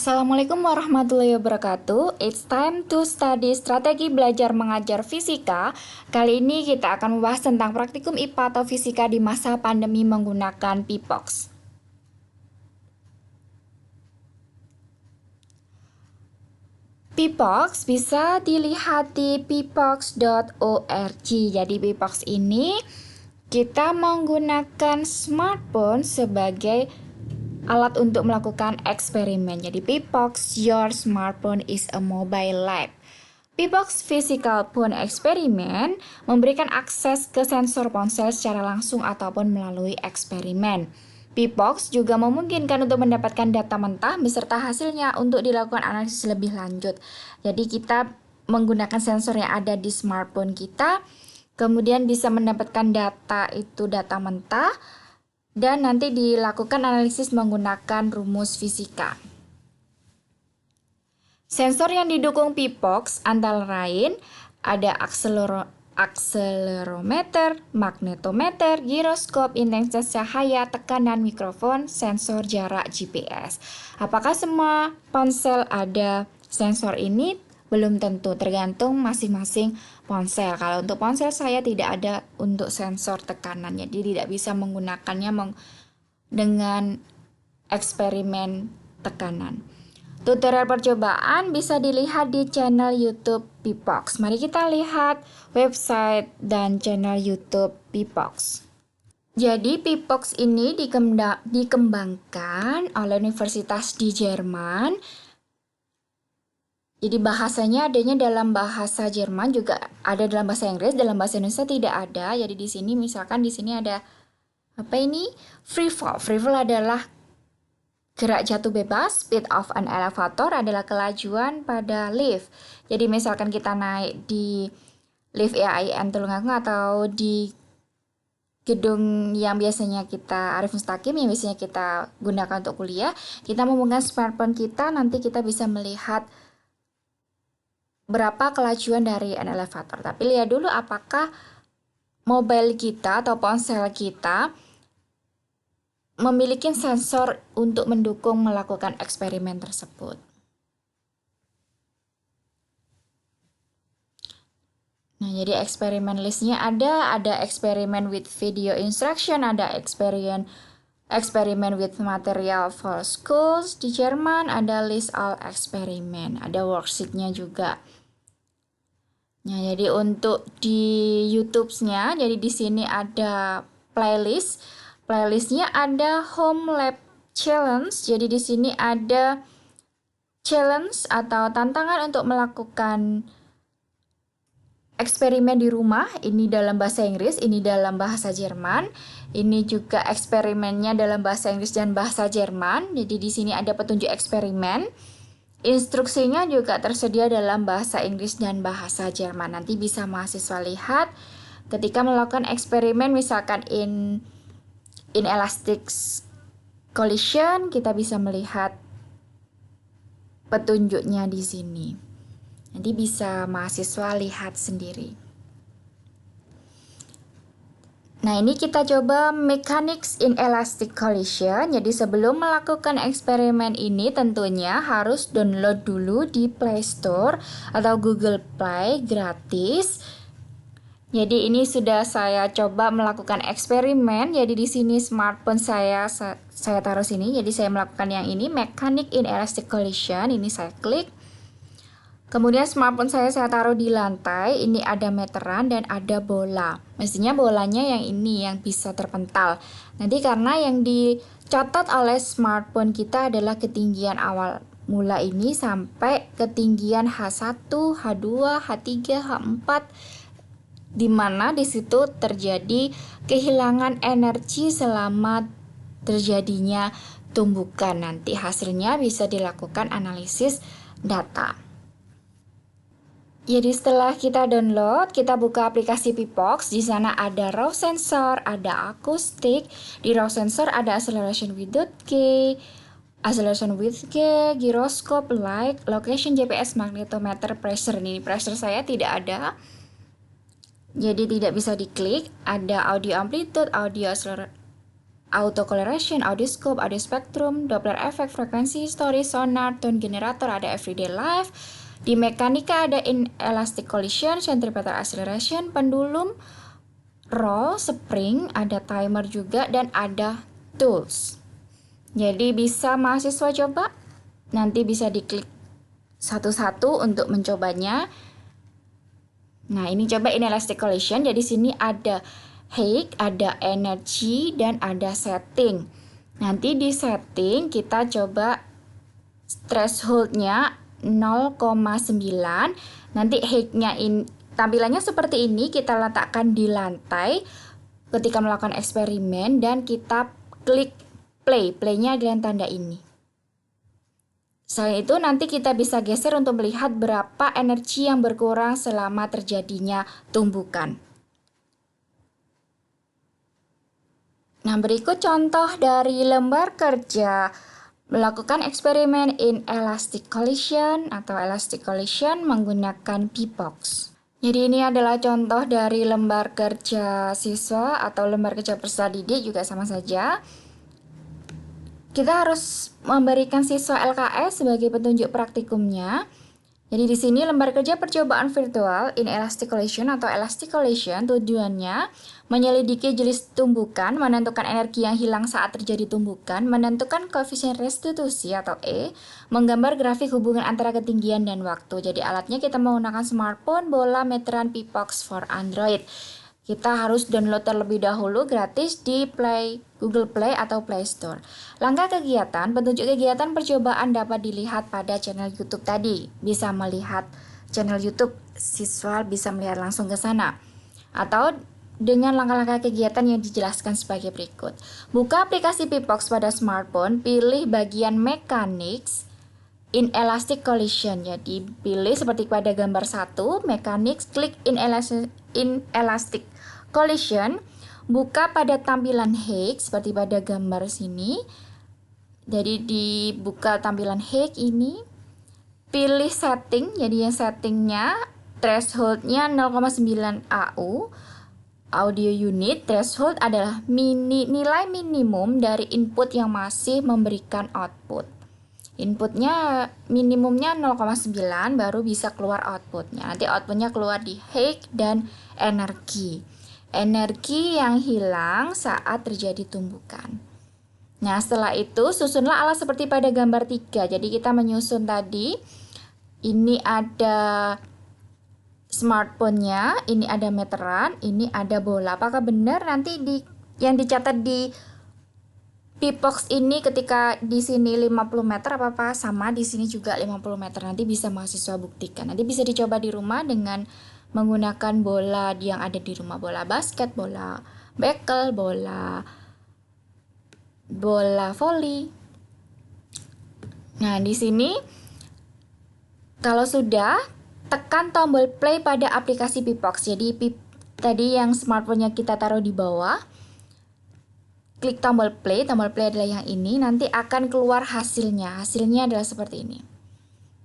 Assalamualaikum warahmatullahi wabarakatuh. It's time to study strategi belajar mengajar fisika. Kali ini kita akan membahas tentang praktikum IPA atau fisika di masa pandemi menggunakan Pipox. Pipox bisa dilihat di pipox.org. Jadi Pipox ini kita menggunakan smartphone sebagai alat untuk melakukan eksperimen. Jadi Pipox, your smartphone is a mobile lab. Pipox Physical Phone Experiment memberikan akses ke sensor ponsel secara langsung ataupun melalui eksperimen. Pipox juga memungkinkan untuk mendapatkan data mentah beserta hasilnya untuk dilakukan analisis lebih lanjut. Jadi kita menggunakan sensor yang ada di smartphone kita, kemudian bisa mendapatkan data mentah, dan nanti dilakukan analisis menggunakan rumus fisika. Sensor yang didukung Pipox antara lain ada akselerometer, magnetometer, giroskop, intensitas cahaya, tekanan mikrofon, sensor jarak GPS. Apakah semua ponsel ada sensor ini? Belum tentu, tergantung masing-masing ponsel. Kalau untuk ponsel saya tidak ada untuk sensor tekanan, jadi tidak bisa menggunakannya dengan eksperimen tekanan. Tutorial percobaan bisa dilihat di channel YouTube Pipox. Mari kita lihat website dan channel YouTube Pipox. Jadi Pipox ini dikembangkan oleh universitas di Jerman. Jadi bahasanya adanya dalam bahasa Jerman, juga ada dalam bahasa Inggris, dalam bahasa Indonesia tidak ada. Jadi di sini misalkan di sini ada apa ini? Free fall. Free fall adalah gerak jatuh bebas. Speed of an elevator adalah kelajuan pada lift. Jadi misalkan kita naik di lift EAIN Tulungagung atau di gedung yang biasanya kita Arif Mustaqim, yang biasanya kita gunakan untuk kuliah, kita memegang smartphone kita, nanti kita bisa melihat berapa kelajuan dari an elevator. Tapi lihat dulu apakah mobile kita atau ponsel kita memiliki sensor untuk mendukung melakukan eksperimen tersebut. Nah, jadi eksperimen listnya ada eksperimen with video instruction, ada eksperimen with material for schools di Jerman, ada list all eksperimen, ada worksheet-nya juga. Nah, jadi untuk di YouTube-nya, jadi di sini ada playlist. Playlistnya ada Home Lab Challenge. Jadi di sini ada challenge atau tantangan untuk melakukan eksperimen di rumah. Ini dalam bahasa Inggris, ini dalam bahasa Jerman. Ini juga eksperimennya dalam bahasa Inggris dan bahasa Jerman. Jadi di sini ada petunjuk eksperimen. Instruksinya juga tersedia dalam bahasa Inggris dan bahasa Jerman. Nanti bisa mahasiswa lihat ketika melakukan eksperimen, misalkan in elastic collision, kita bisa melihat petunjuknya di sini. Nanti bisa mahasiswa lihat sendiri. Nah, ini kita coba mechanics in elastic collision. Jadi sebelum melakukan eksperimen ini tentunya harus download dulu di Play Store atau Google Play gratis. Jadi ini sudah saya coba melakukan eksperimen. Jadi di sini smartphone saya taruh sini. Jadi saya melakukan yang ini, mechanic in elastic collision. Ini saya klik. Kemudian smartphone saya taruh di lantai. Ini ada meteran dan ada bola. Mestinya bolanya yang ini yang bisa terpental. Nanti karena yang dicatat oleh smartphone kita adalah ketinggian awal mula ini sampai ketinggian H1, H2, H3, H4, di mana di situ terjadi kehilangan energi selama terjadinya tumbukan. Nanti hasilnya bisa dilakukan analisis data. Jadi setelah kita download, kita buka aplikasi Pipox. Di sana ada raw sensor, ada akustik. Di raw sensor ada acceleration with gyroscope, light, location, GPS, magnetometer, pressure. Ini pressure saya tidak ada, jadi tidak bisa diklik. Ada audio amplitude, audio autocoloration, audioscope, audio spectrum, Doppler effect, frekuensi history, sonar, tone generator, ada everyday life. Di mekanika ada inelastic collision, centripetal acceleration, pendulum, roll, spring, ada timer juga, dan ada tools. Jadi bisa mahasiswa coba, nanti bisa diklik satu-satu untuk mencobanya. Nah, ini coba inelastic collision. Jadi sini ada height, ada energy, dan ada setting. Nanti di setting kita coba thresholdnya 0,9. Nanti height-nya tampilannya seperti ini, kita letakkan di lantai ketika melakukan eksperimen dan kita klik play. Play-nya dengan tanda ini. Selain itu nanti kita bisa geser untuk melihat berapa energi yang berkurang selama terjadinya tumbukan. Nah, berikut contoh dari lembar kerja melakukan eksperimen inelastic collision atau elastic collision menggunakan P-box. Jadi ini adalah contoh dari lembar kerja siswa atau lembar kerja peserta didik, juga sama saja. Kita harus memberikan siswa LKS sebagai petunjuk praktikumnya. Jadi di sini lembar kerja percobaan virtual inelastic collision atau elastic collision tujuannya menyelidiki jenis tumbukan, menentukan energi yang hilang saat terjadi tumbukan, menentukan koefisien restitusi atau E, menggambar grafik hubungan antara ketinggian dan waktu. Jadi alatnya kita menggunakan smartphone, bola, meteran, P-box for Android. Kita harus download terlebih dahulu gratis di Google Play atau Play Store. Langkah kegiatan, petunjuk kegiatan percobaan dapat dilihat pada channel YouTube tadi. Bisa melihat channel YouTube, siswa bisa melihat langsung ke sana. Atau dengan langkah-langkah kegiatan yang dijelaskan sebagai berikut. Buka aplikasi P-box pada smartphone, pilih bagian Mechanics, Inelastic Collision. Jadi pilih seperti pada gambar 1, Mechanics, klik Inelastic Collision, buka pada tampilan Higgs seperti pada gambar sini. Jadi dibuka tampilan Higgs ini, pilih setting. Jadi yang settingnya thresholdnya 0,9 AU, audio unit. Threshold adalah nilai minimum dari input yang masih memberikan output. Inputnya minimumnya 0,9 baru bisa keluar outputnya. Nanti outputnya keluar di Higgs dan energi. Energi yang hilang saat terjadi tumbukan. Nah, setelah itu susunlah alat seperti pada gambar 3. Jadi kita menyusun tadi, ini ada smartphone-nya, ini ada meteran, ini ada bola. Apakah benar nanti yang dicatat di P-box ini ketika di sini 50 meter apa sama di sini juga 50 meter. Nanti bisa mahasiswa buktikan. Nanti bisa dicoba di rumah dengan menggunakan bola yang ada di rumah, bola basket, bola bekel, bola voli. Nah, di sini kalau sudah, tekan tombol play pada aplikasi P-box. Jadi tadi yang smartphone-nya kita taruh di bawah. Klik tombol play adalah yang ini, nanti akan keluar hasilnya. Hasilnya adalah seperti ini.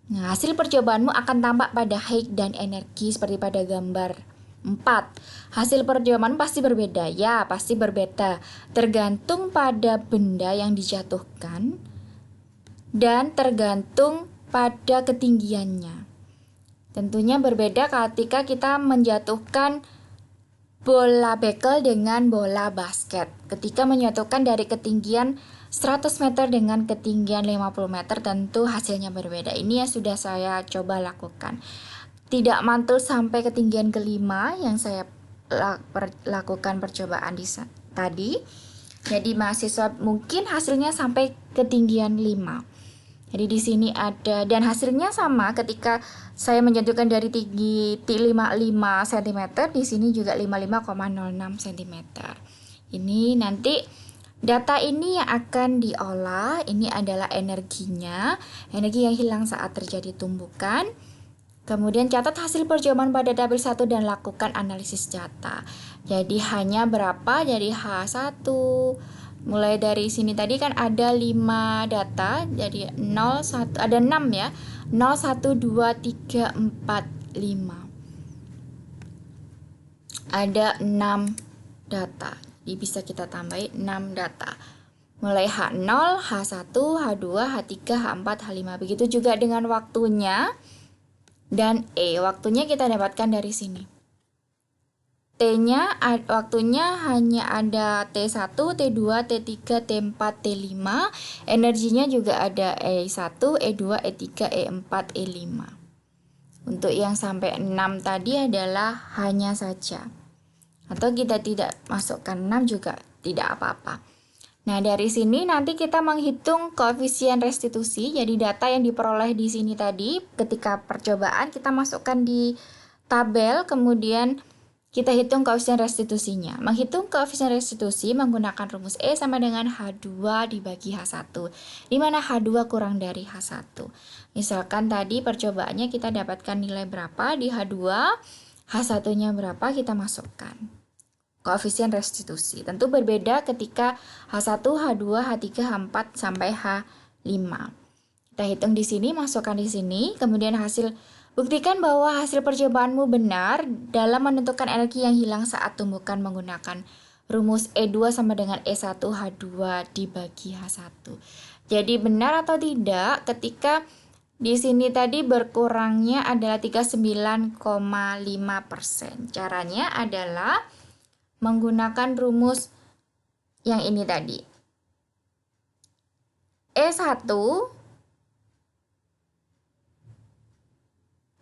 Nah, hasil percobaanmu akan tampak pada height dan energi seperti pada gambar 4. Hasil percobaan pasti berbeda. Ya, pasti berbeda. Tergantung pada benda yang dijatuhkan dan tergantung pada ketinggiannya. Tentunya berbeda ketika kita menjatuhkan bola bekel dengan bola basket. Ketika menyatukan dari ketinggian 100 meter dengan ketinggian 50 meter, tentu hasilnya berbeda. Ini yang sudah saya coba lakukan. Tidak mantul sampai ketinggian kelima yang saya lakukan percobaan tadi. Jadi mahasiswa mungkin hasilnya sampai ketinggian 5. Jadi di sini ada, dan hasilnya sama ketika saya menjatuhkan dari tinggi 55 cm, di sini juga 55,06 cm. Ini nanti data ini yang akan diolah. Ini adalah energinya, energi yang hilang saat terjadi tumbukan. Kemudian catat hasil percobaan pada tabel 1 dan lakukan analisis data. Jadi hanya berapa? Jadi H1. Mulai dari sini tadi kan ada 5 data, jadi 0, 1, ada 6 ya. 0, 1, 2, 3, 4, 5. Ada 6 data. Jadi bisa kita tambahin 6 data. Mulai H0, H1, H2, H3, H4, H5. Begitu juga dengan waktunya dan waktunya kita dapatkan dari sini. T-nya waktunya hanya ada T1, T2, T3, T4, T5. Energinya juga ada E1, E2, E3, E4, E5. Untuk yang sampai 6 tadi adalah hanya saja. Atau kita tidak masukkan 6 juga tidak apa-apa. Nah, dari sini nanti kita menghitung koefisien restitusi. Jadi data yang diperoleh di sini tadi ketika percobaan kita masukkan di tabel, kemudian kita hitung koefisien restitusinya. Menghitung koefisien restitusi menggunakan rumus E sama dengan H2 dibagi H1, di mana H2 kurang dari H1. Misalkan tadi percobaannya kita dapatkan nilai berapa di H2, H1-nya berapa kita masukkan. Koefisien restitusi tentu berbeda ketika H1, H2, H3, H4 sampai H5. Kita hitung di sini, masukkan di sini, kemudian buktikan bahwa hasil percobaanmu benar dalam menentukan energi yang hilang saat tumbukan menggunakan rumus E2 sama dengan E1 H2 dibagi H1. Jadi benar atau tidak ketika di sini tadi berkurangnya adalah 39,5%. Caranya adalah menggunakan rumus yang ini tadi. E1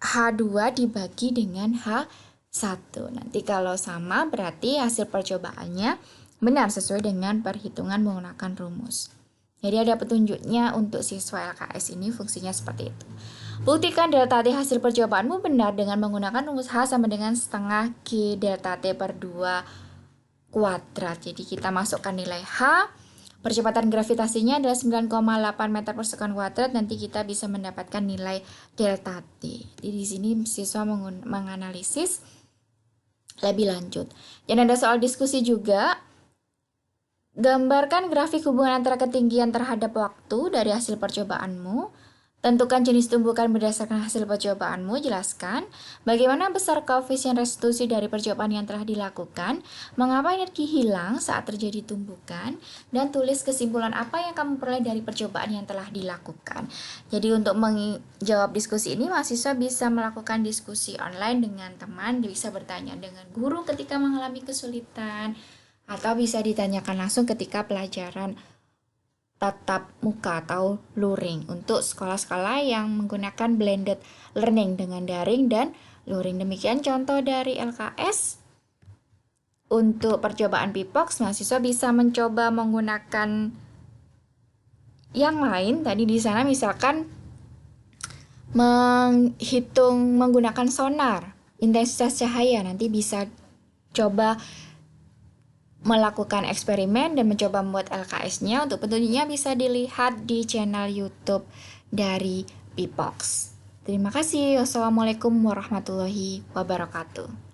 H2 dibagi dengan H1. Nanti kalau sama berarti hasil percobaannya benar sesuai dengan perhitungan menggunakan rumus. Jadi ada petunjuknya untuk siswa LKS ini fungsinya seperti itu. Buktikan delta T hasil percobaanmu benar dengan menggunakan rumus H sama dengan setengah G delta T per 2 kuadrat. Jadi kita masukkan nilai H. Percepatan gravitasinya adalah 9,8 meter per sekon kuadrat. Nanti kita bisa mendapatkan nilai delta T. Jadi di sini siswa menganalisis lebih lanjut. Dan ada soal diskusi juga. Gambarkan grafik hubungan antara ketinggian terhadap waktu dari hasil percobaanmu. Tentukan jenis tumbukan berdasarkan hasil percobaanmu. Jelaskan bagaimana besar koefisien restitusi dari percobaan yang telah dilakukan, mengapa energi hilang saat terjadi tumbukan, dan tulis kesimpulan apa yang kamu peroleh dari percobaan yang telah dilakukan. Jadi untuk menjawab diskusi ini, mahasiswa bisa melakukan diskusi online dengan teman, bisa bertanya dengan guru ketika mengalami kesulitan, atau bisa ditanyakan langsung ketika pelajaran tatap muka atau luring untuk sekolah-sekolah yang menggunakan blended learning dengan daring dan luring. Demikian contoh dari LKS. Untuk percobaan Pipox, mahasiswa bisa mencoba menggunakan yang lain. Tadi di sana misalkan menghitung menggunakan sonar, intensitas cahaya. Nanti bisa coba melakukan eksperimen dan mencoba membuat LKS-nya. Untuk petunjuknya bisa dilihat di channel YouTube dari Pipox. Terima kasih. Wassalamualaikum warahmatullahi wabarakatuh.